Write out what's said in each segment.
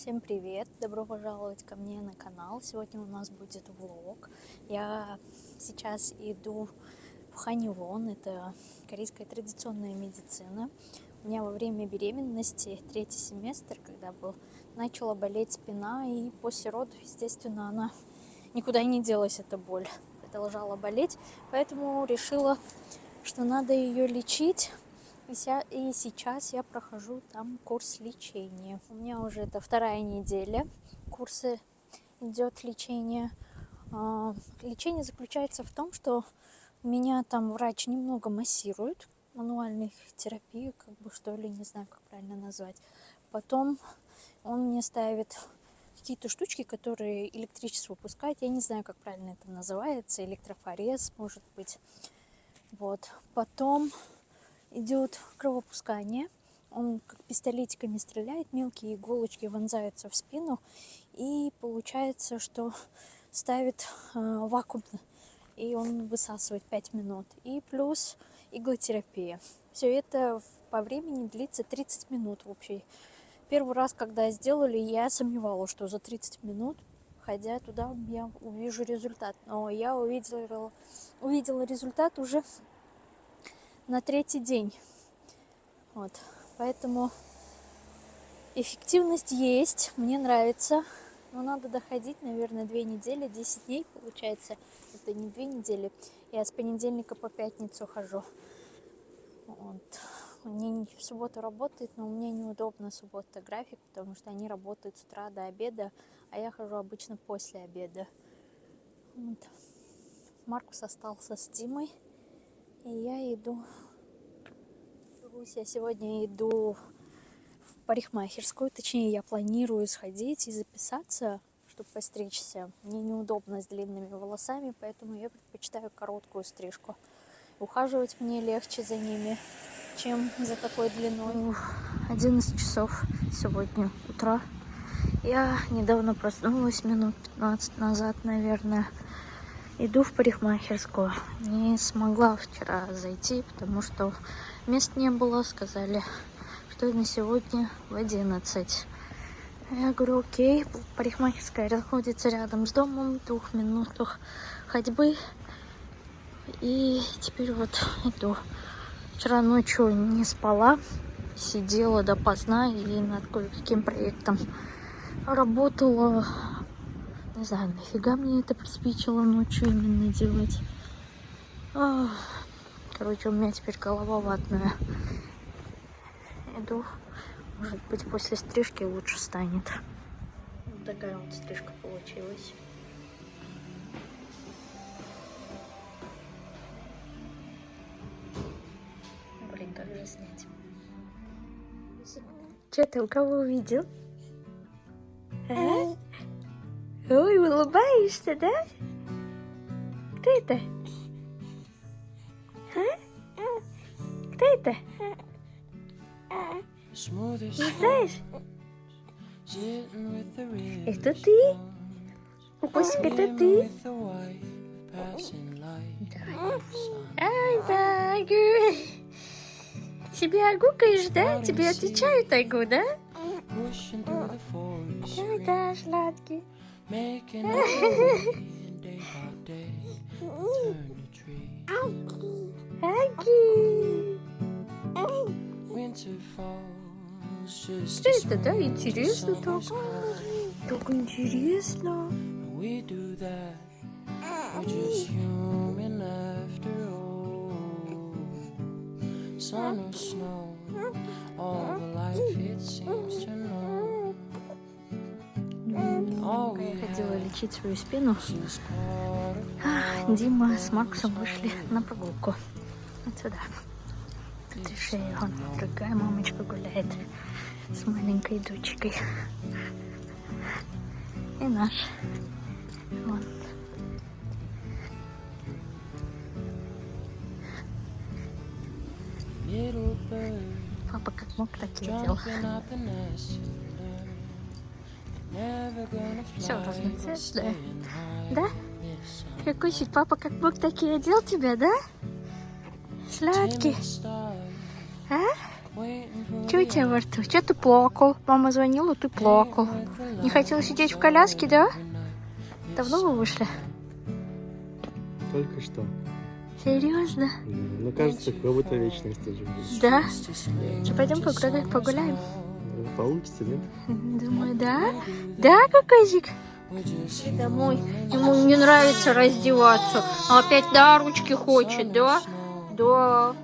Всем привет! Добро пожаловать ко мне на канал. Сегодня у нас будет влог. Я сейчас иду в Ханьвон. Это корейская традиционная медицина. У меня во время беременности, 3-й семестр, когда начала болеть спина, и после родов, естественно, она никуда не делась, эта боль. Продолжала болеть, поэтому решила, что надо ее лечить. И сейчас я прохожу там курс лечения. У меня уже это 2-я неделя курса идет лечение. Лечение заключается в том, что меня там врач немного массирует, мануальной терапии, что ли, не знаю, как правильно назвать. Потом он мне ставит какие-то штучки, которые электричество выпускают. Я не знаю, как правильно это называется. Электрофорез, может быть. Вот. Потом идет кровопускание. Он как пистолетиками стреляет, мелкие иголочки вонзаются в спину, и получается, что ставит вакуум, и он высасывает 5 минут. И плюс иглотерапия. Все это по времени длится 30 минут в общей. Первый раз, когда сделали, я сомневалась, что за 30 минут, ходя туда, я увижу результат. Но я увидела результат уже на 3-й день. Вот. Поэтому эффективность есть, мне нравится. Но надо доходить, наверное, 2 недели, 10 дней получается. Это не 2 недели. Я с понедельника по пятницу хожу. Вот. Мне в субботу работает, но мне неудобно суббота график, потому что они работают с утра до обеда, а я хожу обычно после обеда. Вот. Маркус остался с Димой. И я иду. Я сегодня иду в парикмахерскую. Точнее, я планирую сходить и записаться, чтобы постричься. Мне неудобно с длинными волосами, поэтому я предпочитаю короткую стрижку. Ухаживать мне легче за ними, чем за такой длиной. 11 часов сегодня утра. Я недавно проснулась, минут 15 назад, наверное. Иду в парикмахерскую. Не смогла вчера зайти, потому что мест не было. Сказали, что на сегодня в 11. Я говорю, окей. Парикмахерская находится рядом с домом, в 2 минутах ходьбы. И теперь вот иду. Вчера ночью не спала, сидела допоздна и над кое-каким проектом работала. Не знаю, нафига мне это приспичило ночью именно делать. Короче, у меня теперь голова ватная. Иду. Может быть, после стрижки лучше станет. Вот такая вот стрижка получилась. Блин, как же снять? Че ты, у кого увидел? А? Ой, улыбаешься, да? Кто это? А? Кто это? Не знаешь? Это ты? Укусик, это ты? Ай, да, Айгу. Тебе огукаешь, да? Тебе отвечают Айгу, да? Ай, да, сладкий. Аги. Что это, да? Интересно так. Так интересно. Я ходила лечить свою спину. Дима с Маркусом вышли на прогулку. Вот сюда. Тут решили, вон другая мамочка гуляет с маленькой дочкой. И наш. Вон. Папа как мог, так и делал. Все разноцветное. Да? Какусик, папа как мог, так и одел тебя, да? Сладкий. А? Что у тебя во рту? Что ты плакал? Мама звонила, ты плакал. Не хотел сидеть в коляске, да? Давно вы вышли? Только что. Серьезно? Ну, кажется, как будто вечность уже будет. Да? Что, пойдем погуляем? Получится, нет? Думаю, да. Да, кокозик? Домой. Ему не нравится раздеваться. А опять на ручки хочет, да? Да.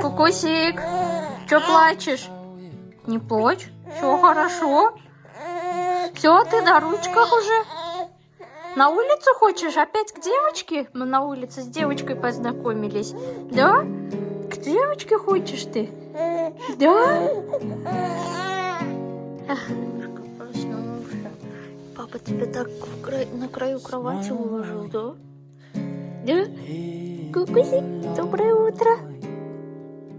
Кукусик, что плачешь? Не плачь, все хорошо. Все, ты на ручках уже. На улицу хочешь? Опять к девочке? Мы на улице с девочкой познакомились. Да? К девочке хочешь ты? Да? Папа тебя так на краю кровати уложил, да? Да? Кукусик, доброе утро.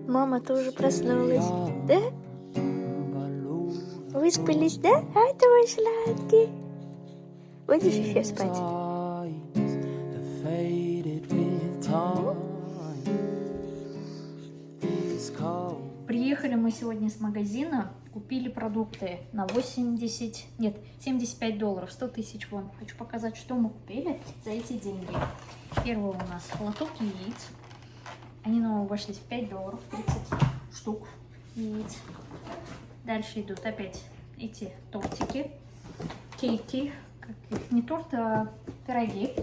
Мама тоже проснулась, да? Выспались, да? А, твой сладкий. Будешь еще спать? Приехали мы сегодня с магазина, купили продукты на $75, 100 тысяч вон. Хочу показать, что мы купили за эти деньги. Первый у нас лоток яиц. Они нам обошлись в $5, 30 штук яиц. Дальше идут опять эти тортики, кейки, как их, не торт, а пироги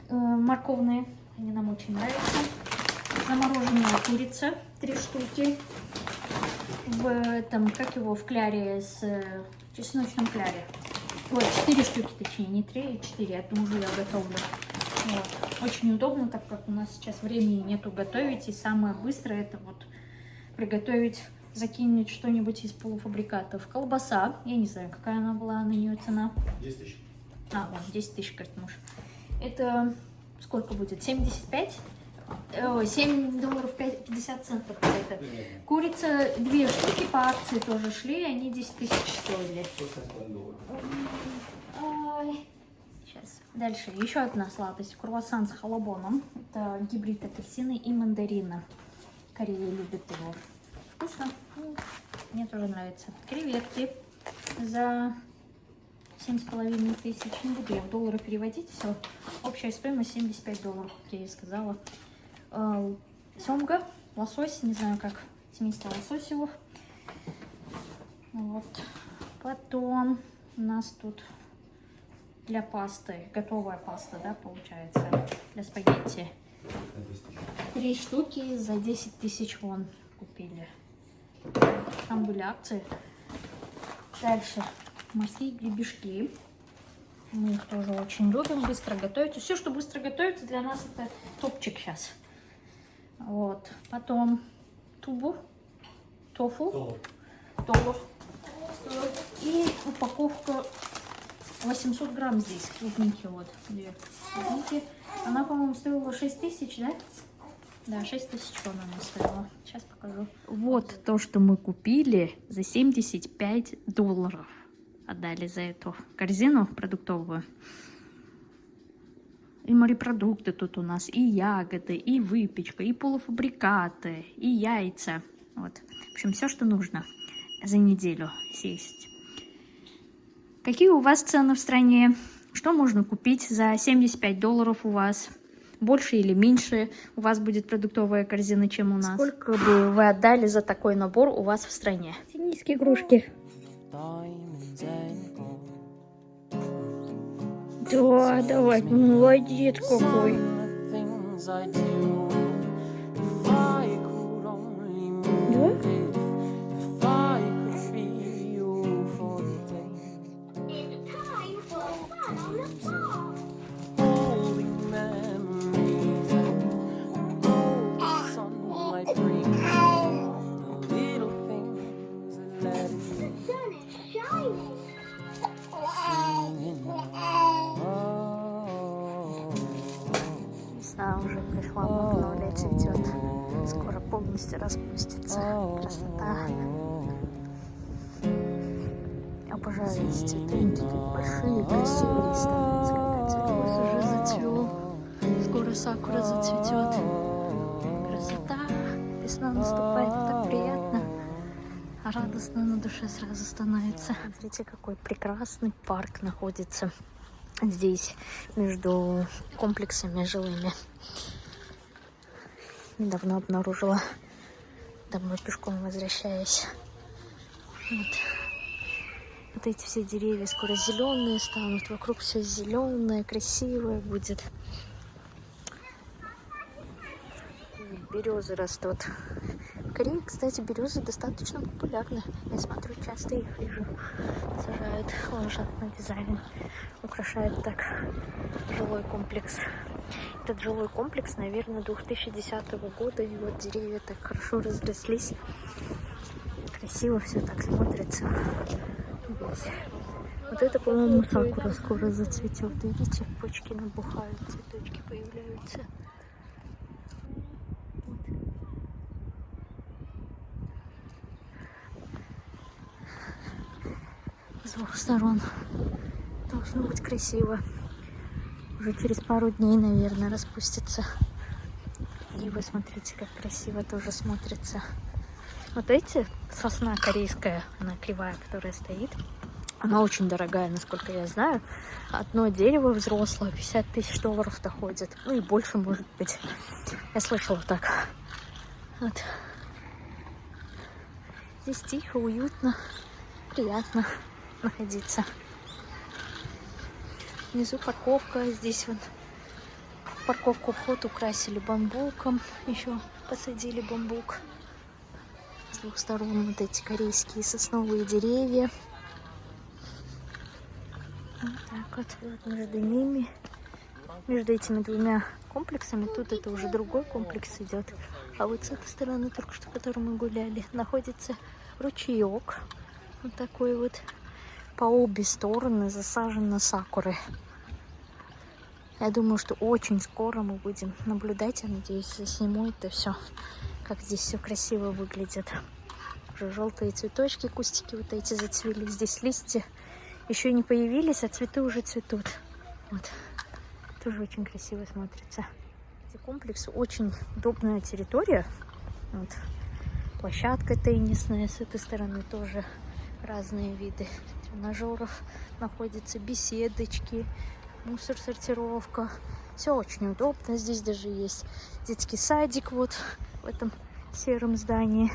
морковные. Они нам очень нравятся. Замороженная курица, 3 штуки. В этом, как его, в кляре, в чесночном кляре. Ой, 4 штуки, точнее, не 3, а 4. Одну уже я готовлю. Вот. Очень удобно, так как у нас сейчас времени нету готовить. И самое быстрое это вот приготовить, закинуть что-нибудь из полуфабрикатов. Колбаса, я не знаю, какая она была, на нее цена. 10 тысяч. А, вон, 10 тысяч, говорит муж. Это сколько будет? 75? Ой, $7 50 центов. Это. Курица 2 штуки по акции тоже шли, они 10 тысяч стоили. Сейчас. Дальше еще одна сладость. Круассан с халабоном. Это гибрид апельсина и мандарина. Корея любит его. Вкусно. Мне тоже нравится. Креветки за 7,5 тысяч. Не буду я в доллары переводить. Все. Общая стоимость $75, как я и сказала. Семга, лосось, не знаю как, семейство лососевых. Вот. Потом у нас тут для пасты, готовая паста, да, получается, для спагетти. 3 штуки за 10 тысяч вон купили. Там были акции. Дальше морские гребешки. Мы их тоже очень любим, быстро готовить. Все, что быстро готовится, для нас это топчик сейчас. Вот. Потом тофу. И упаковка 800 грамм здесь клубники, вот 2 клубники. Она, по-моему, стоила 6 тысяч, да? Да, 6 тысяч она стоила. Сейчас покажу. Вот то, что мы купили за $75. Отдали за эту корзину продуктовую. И морепродукты тут у нас, и ягоды, и выпечка, и полуфабрикаты, и яйца. Вот. В общем, все, что нужно за неделю съесть. Какие у вас цены в стране? Что можно купить за $75 у вас? Больше или меньше у вас будет продуктовая корзина, чем у нас? Сколько бы вы отдали за такой набор у вас в стране? Теннисские игрушки. Да, давай, молодец какой. Да? Весна уже пришла, магнолия цветет. Скоро полностью распустится. Красота. Обожаю эти цветы, они такие большие, красивые становятся, когда цветок уже зацвел. скоро сакура зацветет. Красота. Весна наступает, так приятно. Радостно на душе сразу становится. Смотрите, какой прекрасный парк находится здесь, между комплексами жилыми. Недавно обнаружила, домой пешком возвращаясь. Вот эти все деревья скоро зеленые станут, вокруг все зеленое, красивое будет. Березы растут. В Корее, кстати, березы достаточно популярны. Я смотрю, часто их вижу. Сажают, ложат на дизайн. Украшают так жилой комплекс. Этот жилой комплекс, наверное, 2010 года. И вот деревья так хорошо разрослись. Красиво все так смотрится. Здесь. Вот это, по-моему, сакура скоро зацветет. Видите, почки набухают, цветочки появляются. С двух сторон должно быть красиво. Уже через пару дней, наверное, распустится. И вы смотрите, как красиво тоже смотрится. Вот эти, сосна корейская, она кривая, которая стоит, она очень дорогая, насколько я знаю. Одно дерево взрослое $50 000 доходит. Ну и больше, может быть. Я слышала так. Вот. Здесь тихо, уютно, приятно находиться. Внизу парковка. Здесь вот парковку вход украсили бамбуком. Еще посадили бамбук. С двух сторон вот эти корейские сосновые деревья. Вот так вот. Между ними, между этими двумя комплексами, тут это уже другой комплекс идет. А вот с этой стороны, только что, в которой мы гуляли, находится ручеек. Вот такой вот. По обе стороны засажены сакуры. Я думаю, что очень скоро мы будем наблюдать. Я надеюсь, я сниму это все, как здесь все красиво выглядит. Уже желтые цветочки, кустики вот эти зацвели. Здесь листья еще не появились, а цветы уже цветут. Вот. Тоже очень красиво смотрится. Эти комплексы очень удобная территория. Вот. Площадка теннисная, с этой стороны тоже разные виды тренажеров находятся, беседочки, мусор-сортировка. Все очень удобно. Здесь даже есть детский садик вот в этом сером здании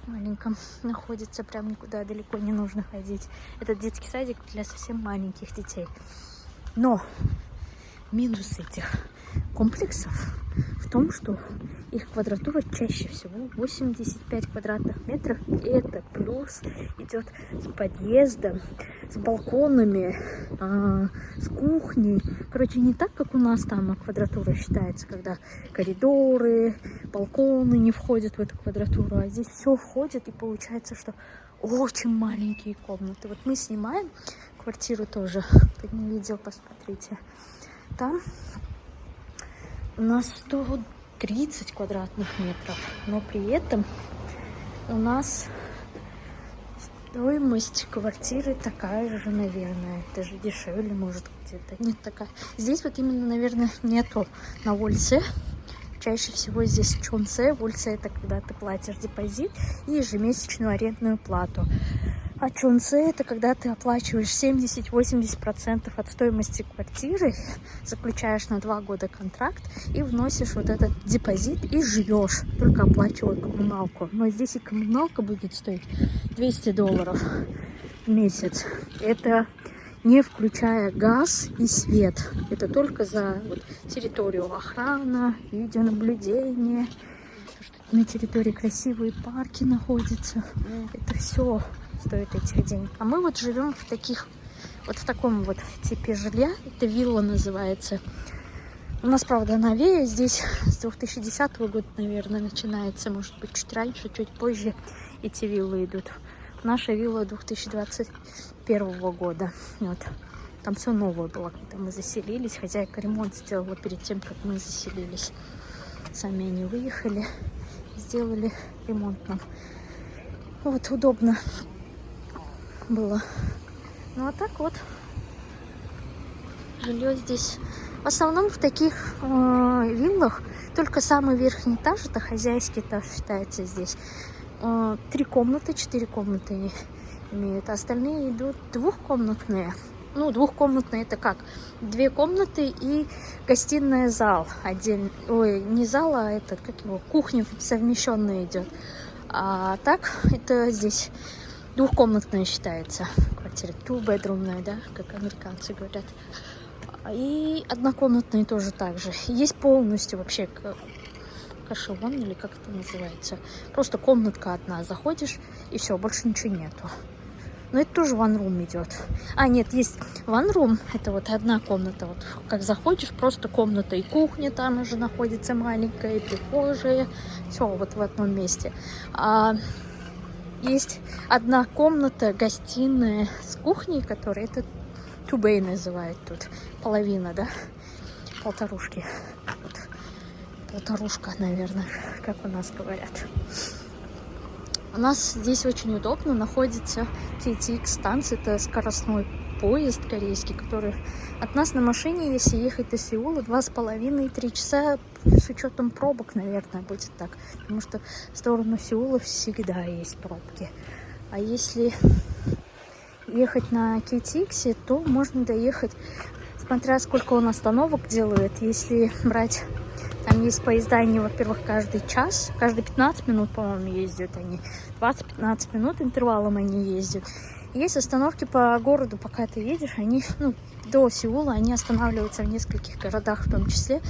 маленьком находится. Прям никуда далеко не нужно ходить. Этот детский садик для совсем маленьких детей. Но минус этих комплексов в том, что их квадратура чаще всего 85 квадратных метров. И это плюс идет с подъездом, с балконами, с кухней. Короче, не так, как у нас там квадратура считается, когда коридоры, балконы не входят в эту квадратуру. А здесь все входит, и получается, что очень маленькие комнаты. Вот мы снимаем квартиру тоже. Кто не видел, посмотрите. Там у нас 130 квадратных метров, но при этом у нас стоимость квартиры такая же, наверное, даже дешевле, может, где-то. Нет, такая. Здесь вот именно, наверное, нету на Вольце. Чаще всего здесь Чонсе. Вольце — это когда ты платишь депозит и ежемесячную арендную плату. А Чонсе — это когда ты оплачиваешь 70-80% от стоимости квартиры, заключаешь на 2 года контракт и вносишь вот этот депозит и живешь, только оплачивая коммуналку. Но здесь и коммуналка будет стоить $200 в месяц. Это не включая газ и свет. Это только за вот территорию охрана, видеонаблюдение. На территории красивые парки находятся. Это все стоит этих денег. А мы вот живем в таких, вот в таком вот типе жилья. Это вилла называется. У нас, правда, новее. Здесь с 2010 года, наверное, начинается. Может быть, чуть раньше, чуть позже эти виллы идут. Наша вилла 2021 года. Вот. Там все новое было, когда мы заселились. Хозяйка ремонт сделала перед тем, как мы заселились. Сами они выехали, сделали ремонт нам. Вот, удобно было. Ну, а так вот. Жилье здесь В основном в таких виллах только самый верхний этаж, это хозяйский этаж считается здесь. 3 комнаты, 4 комнаты имеют, а остальные идут двухкомнатные. Ну, двухкомнатные это как? 2 комнаты и гостиная зал отдельно. Ой, не зал, а этот, как его, кухня совмещенная идет. А так, это здесь двухкомнатная считается квартира. Two-bedroom, да, как американцы говорят. И однокомнатные тоже так же. Есть полностью вообще кашевон, или как это называется. Просто комнатка одна. Заходишь, и все, больше ничего нету. Но это тоже one room идет. А, нет, есть one room. Это вот одна комната. Вот как заходишь, просто комната и кухня там уже находится маленькая, и прихожая. Все вот в одном месте. А есть одна комната, гостиная с кухней, которая это two bay называют тут. Половина, да? Полторушки. Вот. Полторушка, наверное, как у нас говорят. У нас здесь очень удобно находится KTX станция, это скоростной поезд корейский, который от нас на машине, если ехать до Сеула, 2,5-3 часа, с учетом пробок, наверное, будет так, потому что в сторону Сеула всегда есть пробки. А если ехать на KTX, то можно доехать, смотря сколько он остановок делает. Если брать, там есть поезда, они, во-первых, каждый час, каждые 15 минут, по-моему, ездят они. 20-15 минут интервалом они ездят. Есть остановки по городу, пока ты едешь, они, ну, до Сеула, они останавливаются в нескольких городах в том числе.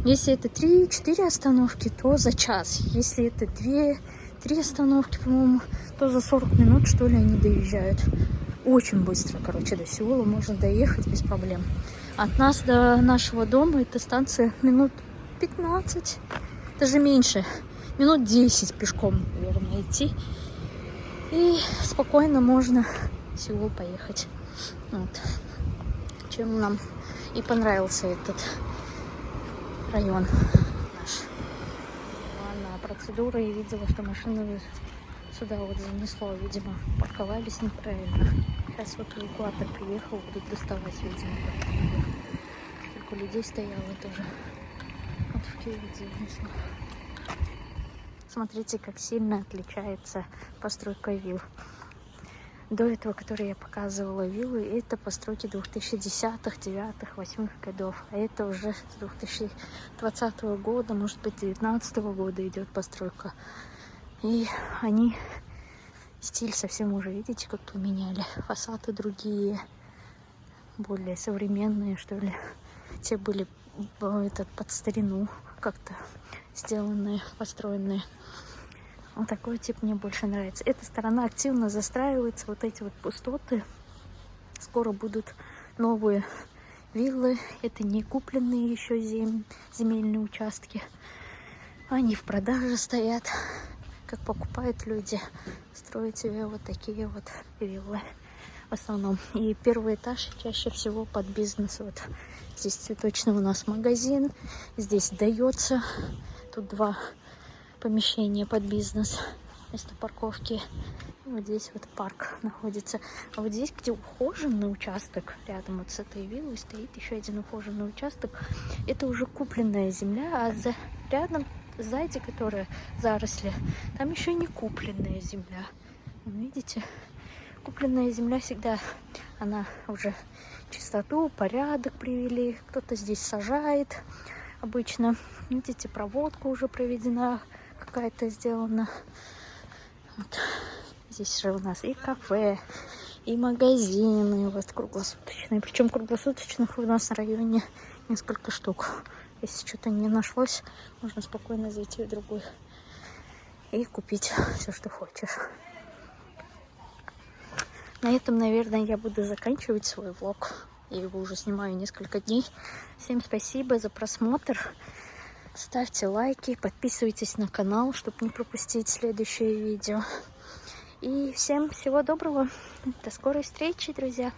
Если это 3-4 остановки, то за час. Если это 2-3 остановки, по-моему, то за 40 минут, что ли, они доезжают. Очень быстро, короче, до Сеула можно доехать без проблем. От нас до нашего дома эта станция минут 15, даже меньше, минут 10 пешком, наверное, идти. И спокойно можно в Сеул поехать. Вот. Чем нам и понравился этот район наш. Ладно, процедура, и видела, что машину сюда вот занесло, видимо, парковались неправильно. Сейчас вот эвакуатор приехал, будут доставать, видимо. Сколько людей стояло тоже. Вот в Киеве занесло. Смотрите, как сильно отличается постройка вилл. До этого, которые я показывала, виллы, это постройки 2010-х, 9-х, 8-х годов. А это уже с 2020 года, может быть, 2019 года идет постройка. И они стиль совсем уже, видите, как поменяли. Фасады другие, более современные, что ли. Те были под старину как-то сделанные, построенные. Вот такой тип мне больше нравится. Эта сторона активно застраивается. Вот эти вот пустоты. Скоро будут новые виллы. Это не купленные еще земельные участки. Они в продаже стоят. Как покупают люди, строят себе вот такие вот виллы в основном. И первый этаж чаще всего под бизнес. Вот здесь цветочный у нас магазин. Здесь дается. Тут 2 помещения под бизнес. Место парковки. И вот здесь вот парк находится. А вот здесь, где ухоженный участок, рядом вот с этой виллой стоит еще один ухоженный участок. Это уже купленная земля, а рядом сзади, которая заросли, там еще не купленная земля. Видите? Купленная земля всегда, она уже чистоту, порядок привели. Кто-то здесь сажает обычно. Видите, проводка уже проведена, какая-то сделана. Вот. Здесь же у нас и кафе, и магазины вот круглосуточные. Причем круглосуточных у нас в районе несколько штук. Если что-то не нашлось, можно спокойно зайти в другой и купить все, что хочешь. На этом, наверное, я буду заканчивать свой влог. Я его уже снимаю несколько дней. Всем спасибо за просмотр. Ставьте лайки, подписывайтесь на канал, чтобы не пропустить следующее видео. И всем всего доброго. До скорой встречи, друзья.